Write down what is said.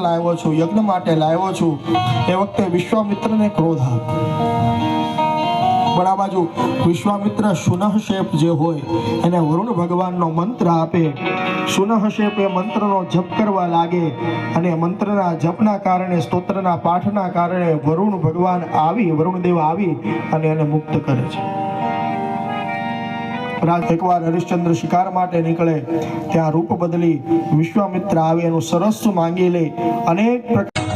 લાવ્યો છું, યજ્ઞ માટે લાવ્યો છું, એ વખતે વિશ્વામિત્રને ક્રોધ આવ્યો. પણ આ બાજુ વિશ્વામિત્ર શુનઃશેપ જે હોય એને વરુણ ભગવાનનો મંત્ર આપે. શુનઃશેપ એ મંત્રનો જપ કરવા લાગે અને મંત્રના જપના કારણે, સ્તોત્રના પાઠના કારણે વરુણ ભગવાન આવી, વરુણદેવ આવી અને એને મુક્ત કરે છે. એકવાર હરિશ્ચંદ્ર શિકાર માટે નીકળે, ત્યાં રૂપ બદલી વિશ્વામિત્ર આવે, એનું સરસ માંગી લે, અનેક પ્રકાર